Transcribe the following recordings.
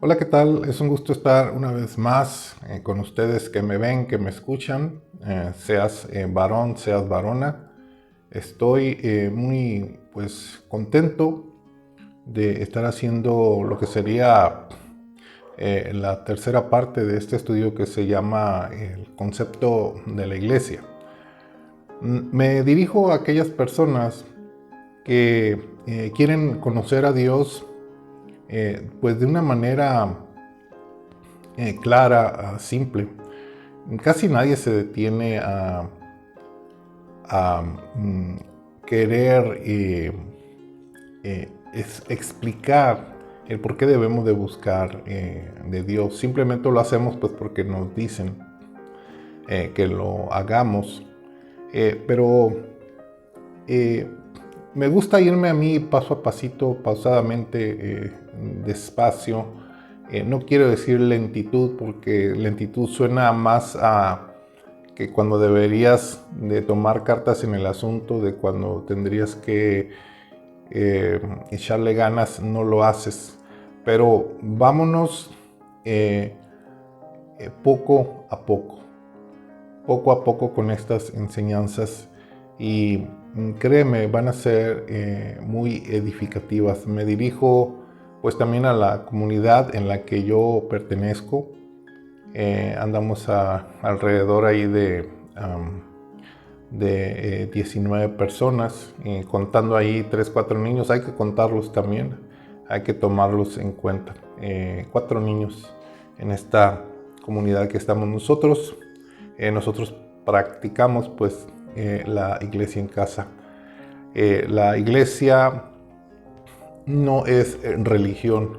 Hola, ¿qué tal? Es un gusto estar una vez más con ustedes que me ven, que me escuchan, seas varón, seas varona. Estoy muy contento de estar haciendo lo que sería la tercera parte de este estudio que se llama el concepto de la iglesia. Me dirijo a aquellas personas que quieren conocer a Dios pues de una manera clara, simple. Casi nadie se detiene a querer explicar el por qué debemos de buscar de Dios. Simplemente lo hacemos pues porque nos dicen que lo hagamos. Pero me gusta irme a mí paso a pasito, pausadamente, despacio. No quiero decir lentitud porque lentitud suena más a que cuando deberías de tomar cartas en el asunto, de cuando tendrías que echarle ganas, no lo haces. Pero vámonos poco a poco con estas enseñanzas y créeme, van a ser muy edificativas. Me dirijo pues también a la comunidad en la que yo pertenezco. Andamos alrededor ahí de 19 personas, contando ahí 3, 4 niños. Hay que contarlos también, hay que tomarlos en cuenta. 4 niños en esta comunidad que estamos nosotros. Nosotros practicamos pues la iglesia en casa. La iglesia no es religión,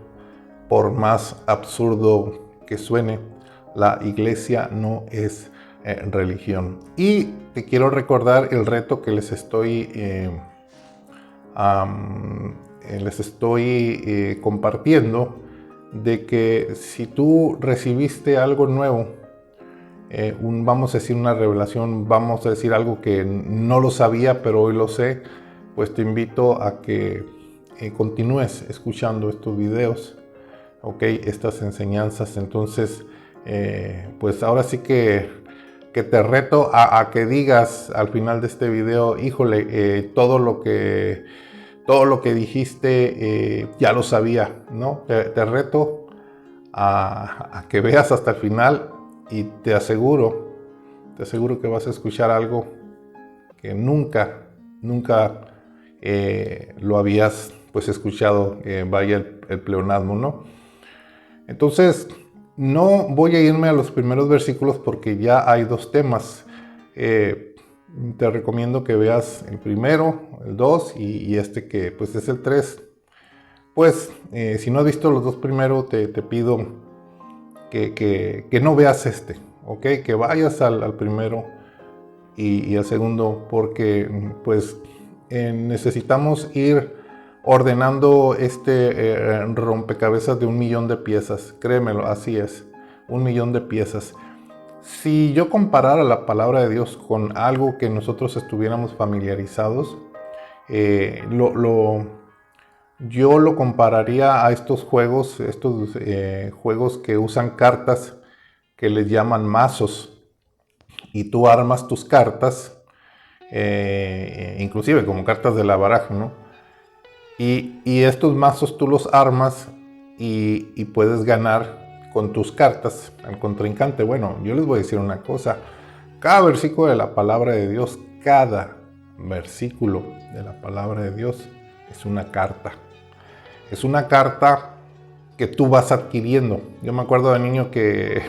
por más absurdo que suene. La iglesia no es religión. Y te quiero recordar el reto que les estoy compartiendo, de que si tú recibiste algo nuevo, vamos a decir una revelación, vamos a decir algo que no lo sabía pero hoy lo sé, pues te invito a que continúes escuchando estos videos, ok, estas enseñanzas. Entonces pues ahora sí que te reto a que digas al final de este video: híjole, todo lo que dijiste ya lo sabía, ¿no? Te reto a que veas hasta el final y te aseguro que vas a escuchar algo que nunca lo habías pues escuchado, vaya el pleonasmo, ¿no? Entonces, no voy a irme a los primeros versículos porque ya hay 2 temas. Te recomiendo que veas el primero, el 2 y este que pues es el 3. Pues si no has visto los 2 primeros, te pido que no veas este, ¿ok? Que vayas al primero y al segundo, porque pues necesitamos ir ordenando este rompecabezas de 1.000.000 de piezas. Créemelo, así es, 1.000.000 de piezas. Si yo comparara la palabra de Dios con algo que nosotros estuviéramos familiarizados, yo lo compararía a estos juegos que usan cartas, que les llaman mazos, y tú armas tus cartas, inclusive como cartas de la baraja, ¿no? Y estos mazos tú los armas y puedes ganar con tus cartas al contrincante. Bueno, yo les voy a decir una cosa: cada versículo de la palabra de Dios, cada versículo de la palabra de Dios es una carta. Es una carta que tú vas adquiriendo. Yo me acuerdo de niño que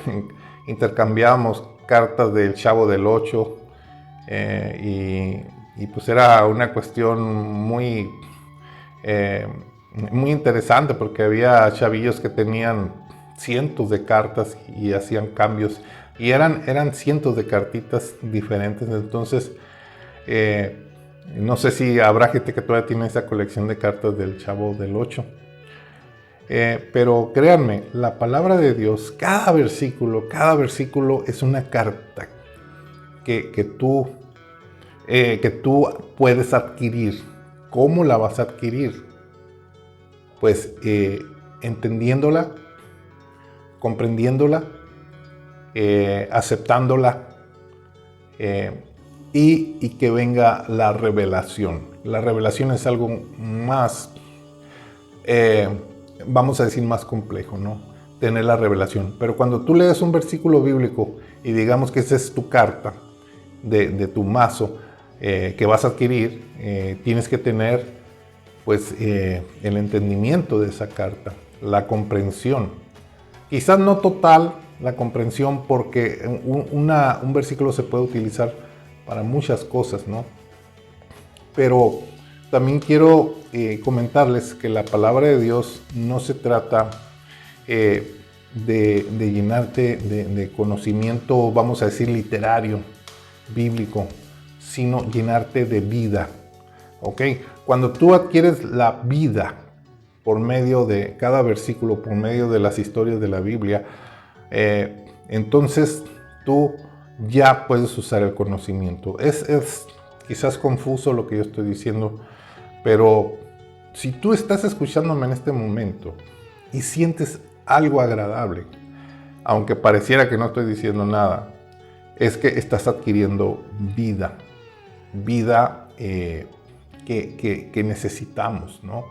intercambiábamos cartas del Chavo del 8 y pues era una cuestión muy interesante, porque había chavillos que tenían cientos de cartas y hacían cambios y eran cientos de cartitas diferentes. Entonces no sé si habrá gente que todavía tiene esa colección de cartas del Chavo del 8. Pero créanme, la palabra de Dios, cada versículo es una carta que tú puedes adquirir. ¿Cómo la vas a adquirir? Pues entendiéndola, comprendiéndola, aceptándola, y que venga la revelación. La revelación es algo más, vamos a decir, más complejo, ¿no? Tener la revelación. Pero cuando tú lees un versículo bíblico y digamos que esa es tu carta de tu mazo que vas a adquirir, tienes que tener pues el entendimiento de esa carta, la comprensión. Quizás no total la comprensión, porque un versículo se puede utilizar para muchas cosas, ¿no? Pero también quiero comentarles que la palabra de Dios no se trata de llenarte de conocimiento, vamos a decir, literario, bíblico, sino llenarte de vida, ¿ok? Cuando tú adquieres la vida por medio de cada versículo, por medio de las historias de la Biblia, entonces tú ya puedes usar el conocimiento. Es quizás confuso lo que yo estoy diciendo, pero si tú estás escuchándome en este momento y sientes algo agradable, aunque pareciera que no estoy diciendo nada, es que estás adquiriendo vida, vida que necesitamos, ¿no?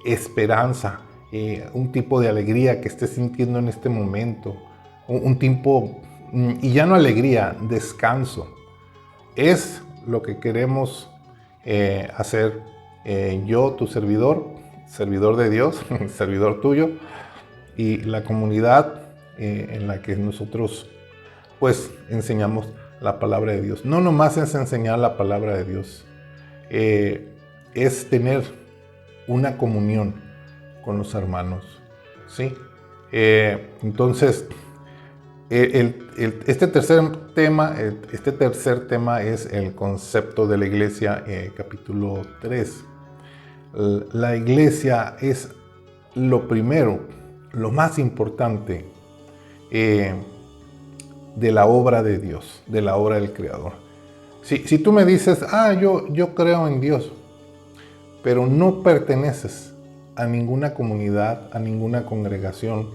Esperanza, un tipo de alegría que estés sintiendo en este momento, un tipo, y ya no alegría, descanso. Es lo que queremos hacer yo, tu servidor, servidor de Dios, servidor tuyo, y la comunidad en la que nosotros pues enseñamos la palabra de Dios. No nomás es enseñar la palabra de Dios, es tener una comunión con los hermanos, ¿sí? Entonces, este tercer tema es el concepto de la iglesia, capítulo 3. La iglesia es lo primero, lo más importante de la obra de Dios, de la obra del Creador. Si tú me dices, yo creo en Dios, pero no perteneces a ninguna comunidad, a ninguna congregación,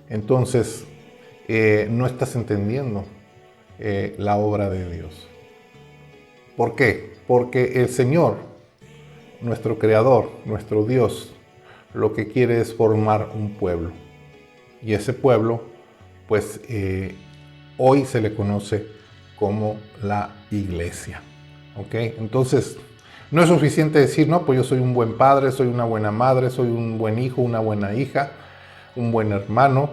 entonces no estás entendiendo la obra de Dios. ¿Por qué? Porque el Señor, nuestro Creador, nuestro Dios, lo que quiere es formar un pueblo. Y ese pueblo, pues hoy se le conoce como la iglesia. ¿Ok? Entonces, no es suficiente decir, no, pues yo soy un buen padre, soy una buena madre, soy un buen hijo, una buena hija, un buen hermano,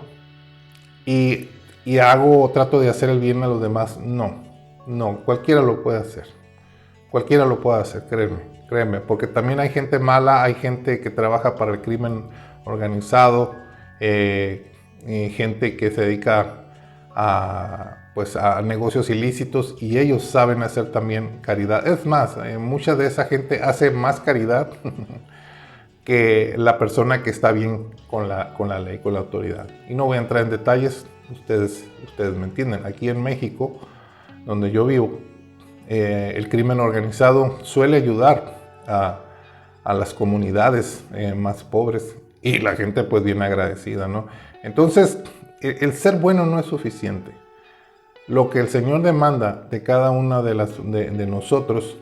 y trato de hacer el bien a los demás. No, cualquiera lo puede hacer. Cualquiera lo puede hacer, créeme, porque también hay gente mala, hay gente que trabaja para el crimen organizado, gente que se dedica a negocios ilícitos, y ellos saben hacer también caridad. Es más, mucha de esa gente hace más caridad que la persona que está bien con la ley, con la autoridad. Y no voy a entrar en detalles, ustedes me entienden. Aquí en México, donde yo vivo, el crimen organizado suele ayudar a las comunidades más pobres, y la gente pues bien agradecida, ¿no? Entonces, el ser bueno no es suficiente. Lo que el Señor demanda de cada una de nosotros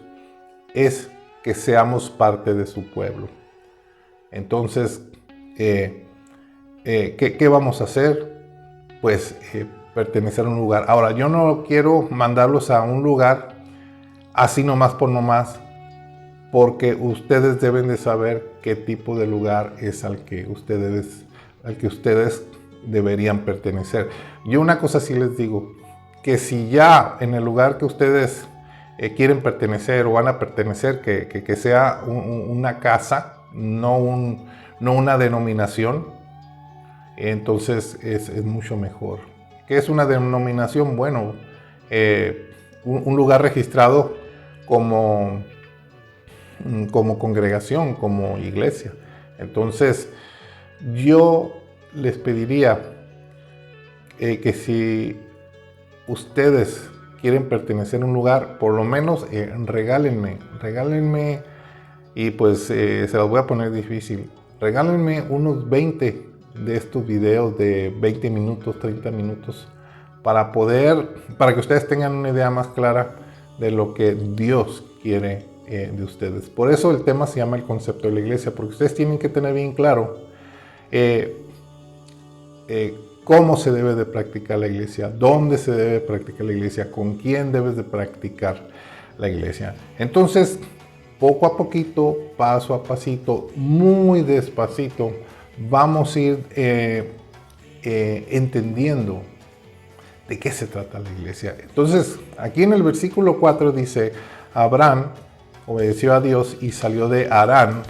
es que seamos parte de su pueblo. Entonces, ¿qué vamos a hacer? Pues pertenecer a un lugar. Ahora, yo no quiero mandarlos a un lugar así nomás por nomás, porque ustedes deben de saber qué tipo de lugar es al que ustedes deberían pertenecer. Yo una cosa sí les digo, que si ya en el lugar que ustedes quieren pertenecer o van a pertenecer, que sea una casa, no una denominación, entonces es mucho mejor. ¿Qué es una denominación? Bueno, un lugar registrado como congregación, como iglesia. Entonces, yo les pediría que si ustedes quieren pertenecer a un lugar, por lo menos regálenme, y pues se los voy a poner difícil, regálenme unos 20 de estos videos de 20 minutos, 30 minutos, para que ustedes tengan una idea más clara de lo que Dios quiere de ustedes. Por eso el tema se llama el concepto de la iglesia, porque ustedes tienen que tener bien claro cómo se debe de practicar la iglesia, dónde se debe practicar la iglesia, con quién debes de practicar la iglesia. Entonces, poco a poquito, paso a pasito, muy despacito, vamos a ir entendiendo de qué se trata la iglesia. Entonces, aquí en el versículo 4 dice, Abraham obedeció a Dios y salió de Harán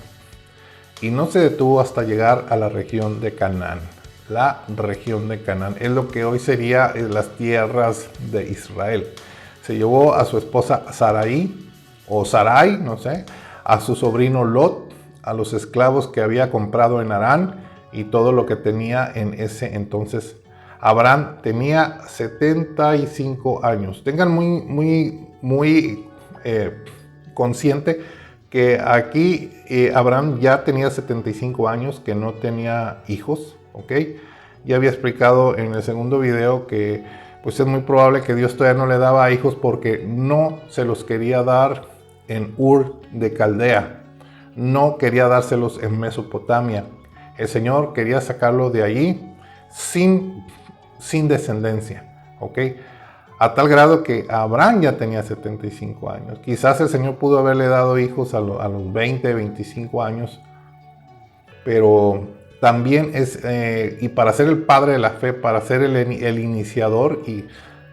y no se detuvo hasta llegar a la región de Canaán. La región de Canaán es lo que hoy sería las tierras de Israel. Se llevó a su esposa Sarai, o Sarai, no sé, a su sobrino Lot, a los esclavos que había comprado en Harán y todo lo que tenía en ese entonces. Abraham tenía 75 años. Tengan muy consciente que aquí Abraham ya tenía 75 años, que no tenía hijos, ¿ok? Ya había explicado en el segundo video que pues es muy probable que Dios todavía no le daba hijos porque no se los quería dar en Ur de Caldea. No quería dárselos en Mesopotamia. El Señor quería sacarlo de allí sin descendencia, ¿ok? A tal grado que Abraham ya tenía 75 años. Quizás el Señor pudo haberle dado hijos a los 20, 25 años, pero también y para ser el padre de la fe, para ser el iniciador y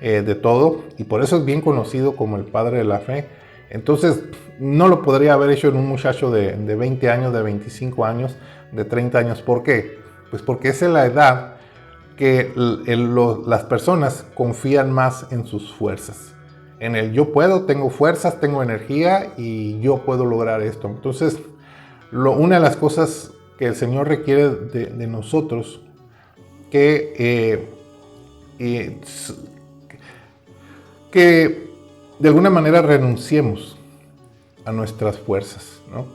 de todo, y por eso es bien conocido como el padre de la fe. Entonces, no lo podría haber hecho en un muchacho de 20 años, de 25 años, de 30 años. ¿Por qué? Pues porque esa es la edad que las personas confían más en sus fuerzas. En el yo puedo, tengo fuerzas, tengo energía y yo puedo lograr esto. Entonces, una de las cosas que el Señor requiere de nosotros, que de alguna manera renunciemos a nuestras fuerzas, ¿no?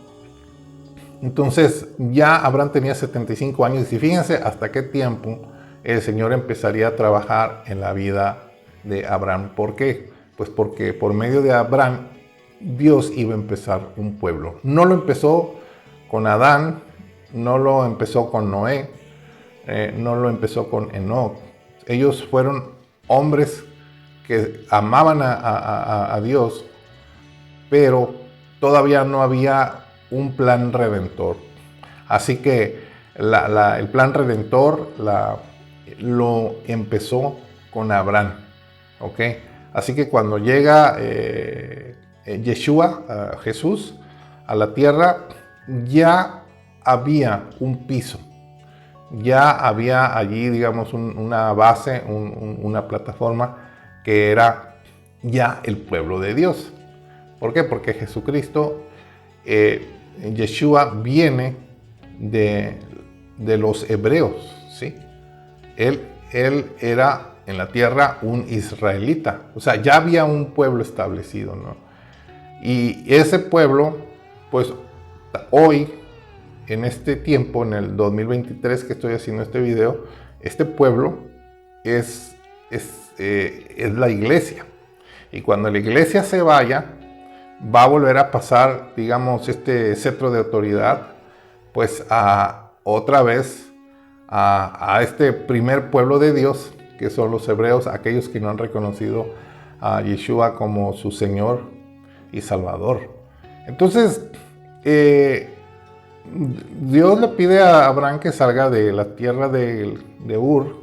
Entonces, ya Abraham tenía 75 años y fíjense hasta qué tiempo el Señor empezaría a trabajar en la vida de Abraham. ¿Por qué? Pues porque por medio de Abraham Dios iba a empezar un pueblo. No lo empezó con Adán, no lo empezó con Noé, no lo empezó con Enoc. Ellos fueron hombres que amaban a Dios, pero todavía no había un plan redentor. Así que el plan redentor lo empezó con Abraham, ¿ok? Así que cuando llega Yeshua, Jesús, a la tierra, ya había un piso, ya había allí, digamos, una base, una plataforma que era ya el pueblo de Dios. ¿Por qué? Porque Jesucristo, Yeshua, viene de los hebreos, ¿sí? Él era en la tierra un israelita, o sea, ya había un pueblo establecido, ¿no? Y ese pueblo, pues hoy, en este tiempo, en el 2023 que estoy haciendo este video, este pueblo es la iglesia. Y cuando la iglesia se vaya, va a volver a pasar, digamos, este cetro de autoridad, pues otra vez a este primer pueblo de Dios, que son los hebreos, aquellos que no han reconocido a Yeshua como su Señor y Salvador. Entonces, Dios le pide a Abraham que salga de la tierra de Ur,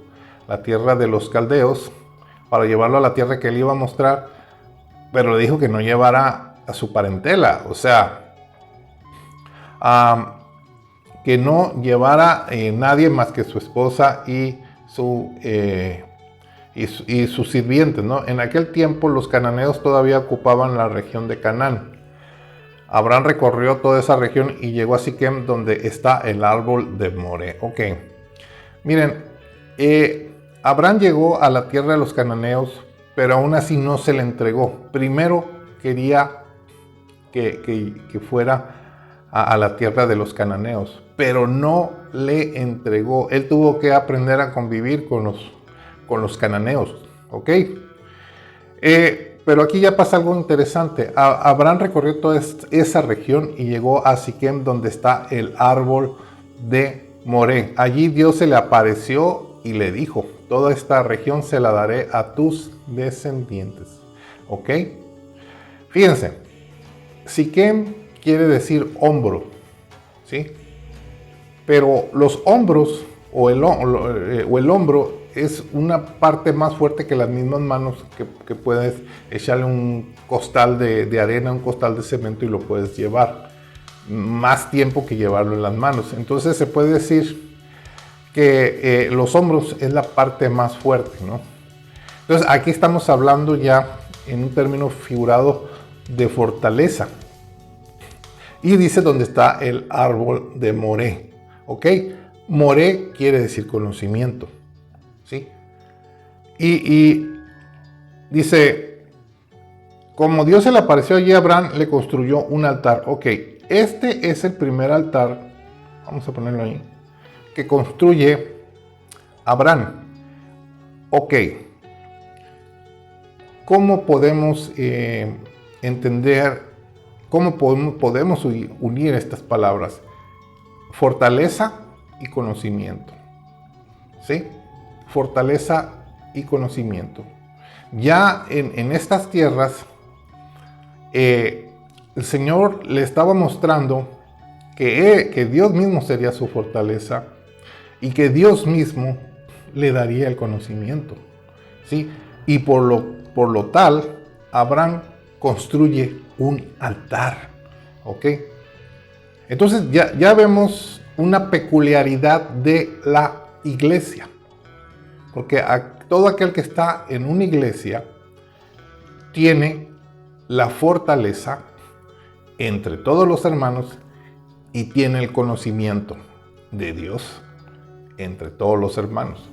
la tierra de los caldeos, para llevarlo a la tierra que él iba a mostrar, pero le dijo que no llevara a su parentela, o sea, que no llevara nadie más que su esposa y sus sirvientes, ¿no? En aquel tiempo los cananeos todavía ocupaban la región de Canaán. Abraham recorrió toda esa región y llegó a Siquem, donde está el árbol de More. Ok, miren, Abraham llegó a la tierra de los cananeos, pero aún así no se le entregó. Primero quería que fuera a la tierra de los cananeos, pero no le entregó. Él tuvo que aprender a convivir con los cananeos, ¿ok? Pero aquí ya pasa algo interesante. Abraham recorrió toda esa región y llegó a Siquem, donde está el árbol de Moré. Allí Dios se le apareció y le dijo: toda esta región se la daré a tus descendientes. ¿Ok? Fíjense, Siquem quiere decir hombro, ¿sí? Pero los hombros o el hombro es una parte más fuerte que las mismas manos, que puedes echarle un costal de arena, un costal de cemento y lo puedes llevar. Más tiempo que llevarlo en las manos. Entonces se puede decir que los hombros es la parte más fuerte, ¿no? Entonces aquí estamos hablando ya en un término figurado de fortaleza. Y dice dónde está el árbol de Moré, ¿ok? Moré quiere decir conocimiento, ¿sí? Y dice, como Dios se le apareció allí a Abraham, le construyó un altar. Ok, este es el primer altar, vamos a ponerlo ahí, que construye Abraham. Ok, ¿cómo podemos entender, cómo podemos unir estas palabras? Fortaleza y conocimiento, ¿sí? Fortaleza y conocimiento. Ya en estas tierras, el Señor le estaba mostrando que Dios mismo sería su fortaleza y que Dios mismo le daría el conocimiento, ¿sí? Y por lo tal, Abraham construye un altar, ¿ok? Entonces ya vemos una peculiaridad de la iglesia, porque todo aquel que está en una iglesia tiene la fortaleza entre todos los hermanos y tiene el conocimiento de Dios entre todos los hermanos.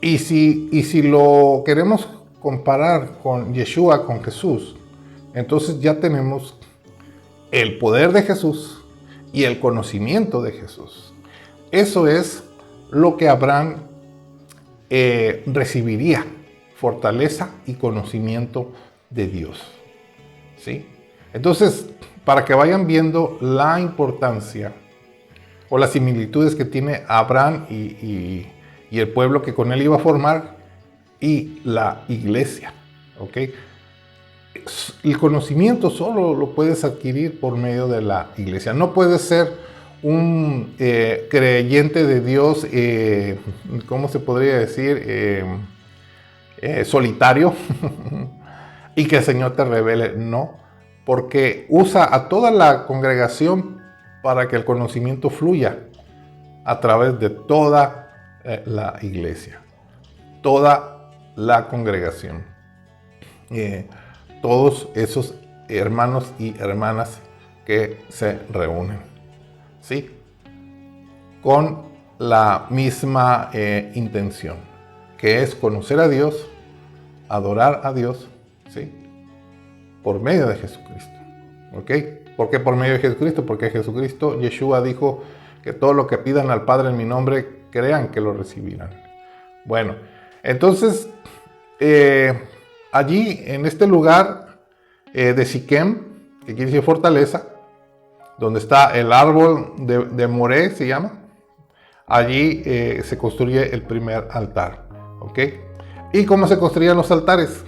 Y si lo queremos comparar con Yeshua, con Jesús, entonces ya tenemos el poder de Jesús y el conocimiento de Jesús. Eso es lo que Abraham recibiría: fortaleza y conocimiento de Dios, ¿sí? Entonces, para que vayan viendo la importancia o las similitudes que tiene Abraham y el pueblo que con él iba a formar y la iglesia, ¿ok? El conocimiento solo lo puedes adquirir por medio de la iglesia. No puedes ser un creyente de Dios, ¿cómo se podría decir? Solitario y que el Señor te revele. No, porque usa a toda la congregación para que el conocimiento fluya a través de toda la iglesia, toda la congregación, todos esos hermanos y hermanas que se reúnen, ¿sí? Con la misma intención, que es conocer a Dios, adorar a Dios, ¿sí? Por medio de Jesucristo, ¿ok? ¿Por qué por medio de Jesucristo? Porque Jesucristo, Yeshua, dijo que todo lo que pidan al Padre en mi nombre, crean que lo recibirán. Bueno, entonces, allí, en este lugar de Siquem, que quiere decir fortaleza, donde está el árbol de Moré, se llama, allí se construye el primer altar, ¿ok? ¿Y cómo se construían los altares?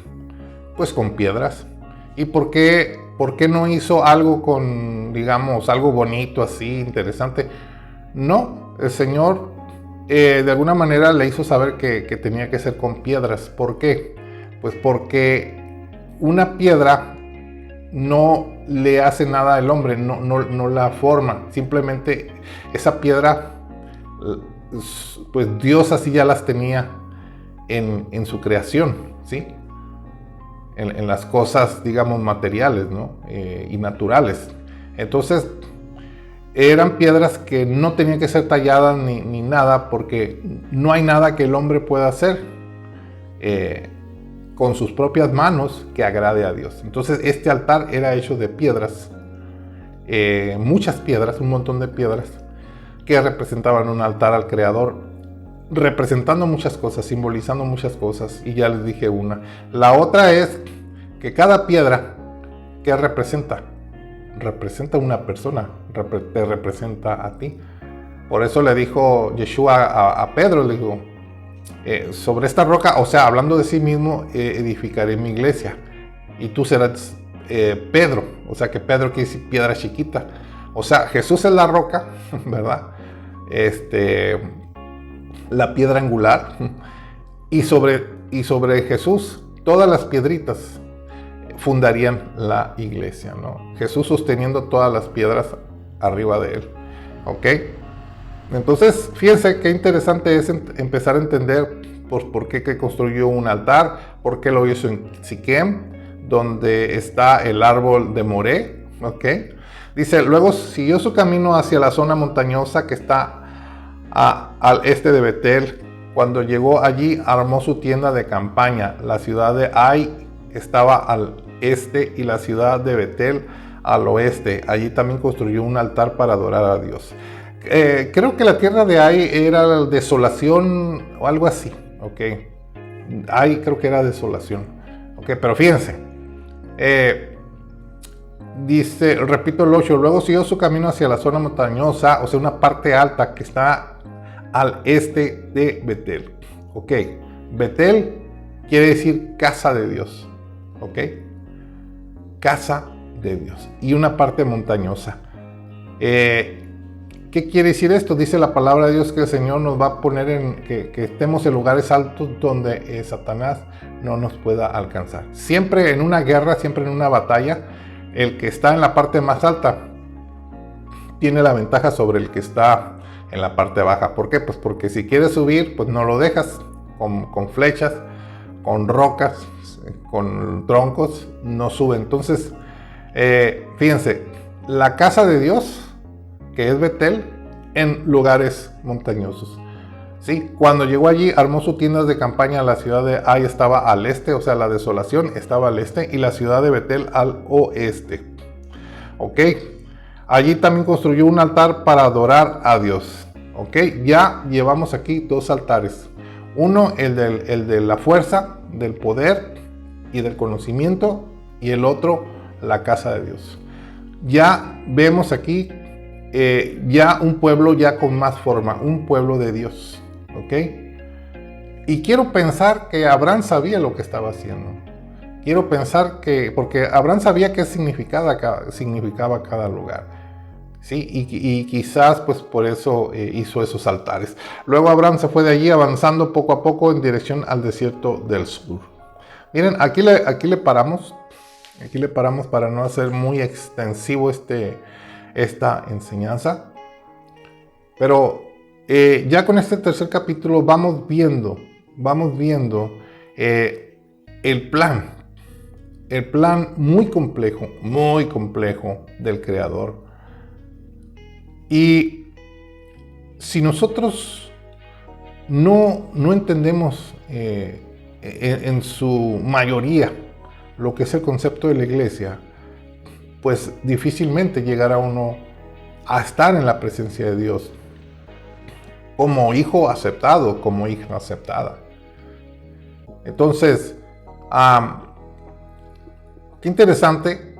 Pues con piedras. ¿Y por qué no hizo algo con, digamos, algo bonito así, interesante? No, el Señor de alguna manera le hizo saber que tenía que ser con piedras. ¿Por qué? Pues porque una piedra no le hace nada al hombre, no la forma. Simplemente esa piedra, pues Dios así ya las tenía en su creación, ¿sí? En las cosas, digamos, materiales, ¿no? Y naturales. Entonces, eran piedras que no tenían que ser talladas ni nada, porque no hay nada que el hombre pueda hacer con sus propias manos que agrade a Dios. Entonces, este altar era hecho de piedras muchas piedras, un montón de piedras, que representaban un altar al Creador, representando muchas cosas, simbolizando muchas cosas, y ya les dije una. La otra es que cada piedra, ¿qué representa? Representa una persona, te representa a ti. Por eso le dijo Yeshua a Pedro, le dijo, sobre esta roca, o sea, hablando de sí mismo, edificaré mi iglesia, y tú serás Pedro, o sea que Pedro quiere decir piedra chiquita, o sea, Jesús es la roca, ¿verdad? La piedra angular, y sobre Jesús todas las piedritas fundarían la iglesia, ¿no? Jesús sosteniendo todas las piedras arriba de él, ¿ok? Entonces, fíjense qué interesante es empezar a entender por qué que construyó un altar, por qué lo hizo en Siquem, donde está el árbol de Moré, ¿ok? Dice, luego siguió su camino hacia la zona montañosa que está al este de Betel. Cuando llegó allí, armó su tienda de campaña. La ciudad de Ai estaba al este y la ciudad de Betel al oeste. Allí también construyó un altar para adorar a Dios. Creo que la tierra de Ai era desolación o algo así, ¿ok? Ai creo que era desolación, ¿ok? Pero fíjense, dice, repito el 8, luego siguió su camino hacia la zona montañosa, o sea, una parte alta que está al este de Betel, ¿ok? Betel quiere decir casa de Dios, ¿ok? Casa de Dios, y una parte montañosa. ¿Qué quiere decir esto? Dice la palabra de Dios que el Señor nos va a poner que estemos en lugares altos donde Satanás no nos pueda alcanzar. Siempre en una guerra, siempre en una batalla, el que está en la parte más alta tiene la ventaja sobre el que está en la parte baja. ¿Por qué? Pues porque si quieres subir, pues no lo dejas con flechas, con rocas, con troncos, no sube. Entonces, fíjense, la casa de Dios, que es Betel, en lugares montañosos. ¿Sí? Cuando llegó allí, armó sus tiendas de campaña. La ciudad de Ai estaba al este, o sea, la desolación estaba al este, y la ciudad de Betel al oeste. ¿Ok? Allí también construyó un altar para adorar a Dios. ¿Ok? Ya llevamos aquí dos altares. Uno, el de la fuerza, del poder y del conocimiento, y el otro, la casa de Dios. Ya vemos aquí ya un pueblo ya con más forma, un pueblo de Dios, ¿ok? Y quiero pensar que Abraham sabía lo que estaba haciendo. Quiero pensar que, porque Abraham sabía qué significaba cada lugar, ¿sí? Y quizás pues por eso hizo esos altares. Luego Abraham se fue de allí avanzando poco a poco en dirección al desierto del sur. Miren, aquí le paramos. Aquí le paramos para no hacer muy extensivo esta enseñanza, pero ya con este tercer capítulo vamos viendo el plan muy complejo del Creador. Y si nosotros no entendemos en su mayoría lo que es el concepto de la iglesia, pues difícilmente llegará uno a estar en la presencia de Dios como hijo aceptado, como hija aceptada. Entonces, qué interesante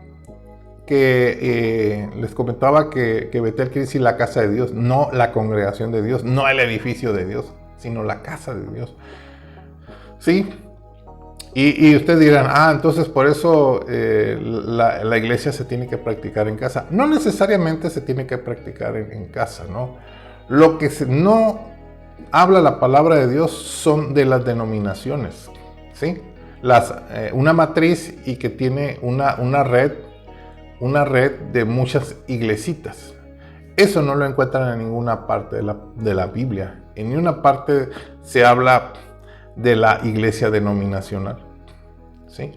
que les comentaba que Betel quiere decir la casa de Dios, no la congregación de Dios, no el edificio de Dios, sino la casa de Dios. ¿Sí? Y ustedes dirán, entonces por eso la iglesia se tiene que practicar en casa. No necesariamente se tiene que practicar en casa, ¿no? Lo que no habla la palabra de Dios son de las denominaciones, ¿sí? Una matriz y que tiene una red de muchas iglesitas. Eso no lo encuentran en ninguna parte de la Biblia. En ninguna parte se habla de la iglesia denominacional, ¿sí?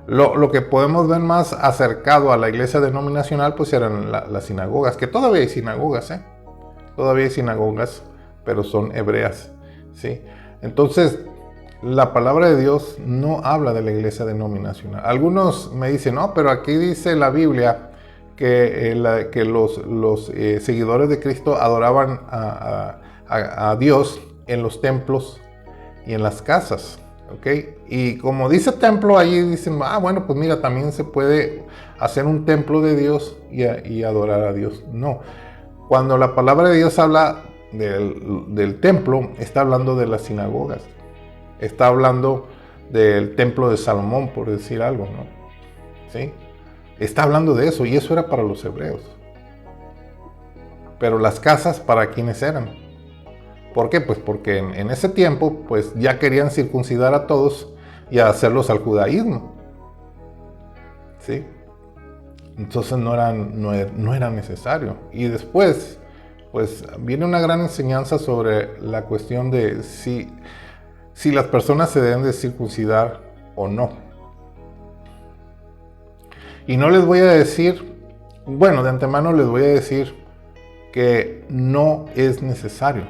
Lo que podemos ver más acercado a la iglesia denominacional pues eran las sinagogas, que todavía hay sinagogas, todavía hay sinagogas, pero son hebreas, ¿sí? Entonces la palabra de Dios no habla de la iglesia denominacional. Algunos me dicen, no, pero aquí dice la Biblia que los seguidores de Cristo adoraban a Dios en los templos y en las casas. ¿Okay? Y como dice templo, ahí dicen, bueno, pues mira, también se puede hacer un templo de Dios y adorar a Dios. No, cuando la palabra de Dios habla del templo, está hablando de las sinagogas, está hablando del templo de Salomón, por decir algo, ¿no? ¿Sí? Está hablando de eso, y eso era para los hebreos. Pero las casas, ¿para quiénes eran? ¿Por qué? Pues porque en ese tiempo pues ya querían circuncidar a todos y hacerlos al judaísmo. ¿Sí? Entonces no era necesario. Y después pues viene una gran enseñanza sobre la cuestión de si las personas se deben de circuncidar o no. Y no les voy a decir, bueno, de antemano les voy a decir que no es necesario.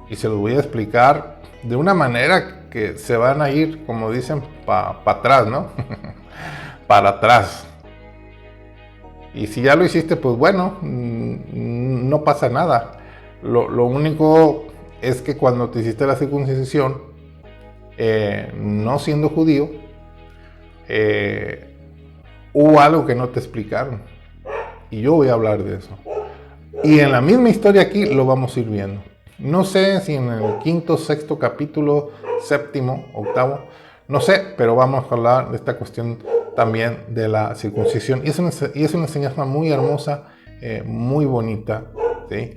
Y se los voy a explicar de una manera que se van a ir, como dicen, para atrás, ¿no? Para atrás. Y si ya lo hiciste, pues bueno, no pasa nada. Lo único es que cuando te hiciste la circuncisión, no siendo judío, hubo algo que no te explicaron. Y yo voy a hablar de eso. Y en la misma historia aquí lo vamos a ir viendo. No sé si en el 5º, 6º capítulo, 7º, 8º, no sé, pero vamos a hablar de esta cuestión también de la circuncisión. Y es una enseñanza muy hermosa, muy bonita, ¿sí?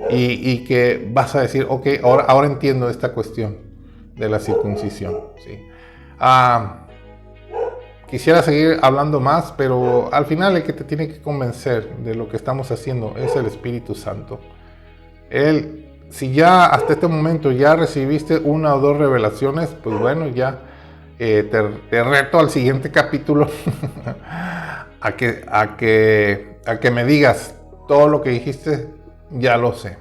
Y que vas a decir, ok, ahora entiendo esta cuestión de la circuncisión, ¿sí? Quisiera seguir hablando más, pero al final el que te tiene que convencer de lo que estamos haciendo es el Espíritu Santo. Él, si ya hasta este momento ya recibiste 1 o 2 revelaciones, pues bueno, ya te reto al siguiente capítulo a que me digas todo lo que dijiste, ya lo sé.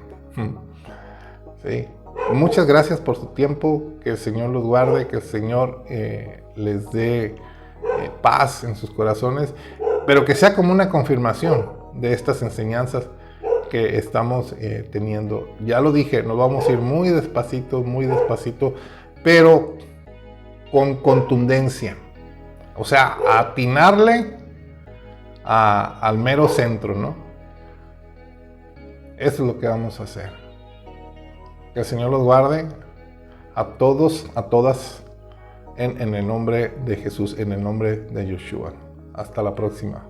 ¿Sí? Muchas gracias por su tiempo, que el Señor los guarde, que el Señor les dé paz en sus corazones, pero que sea como una confirmación de estas enseñanzas que estamos teniendo. Ya lo dije, nos vamos a ir muy despacito, pero con contundencia. O sea, atinarle al mero centro, ¿no? Eso es lo que vamos a hacer. Que el Señor los guarde a todos, a todas, en el nombre de Jesús, en el nombre de Yeshua. Hasta la próxima.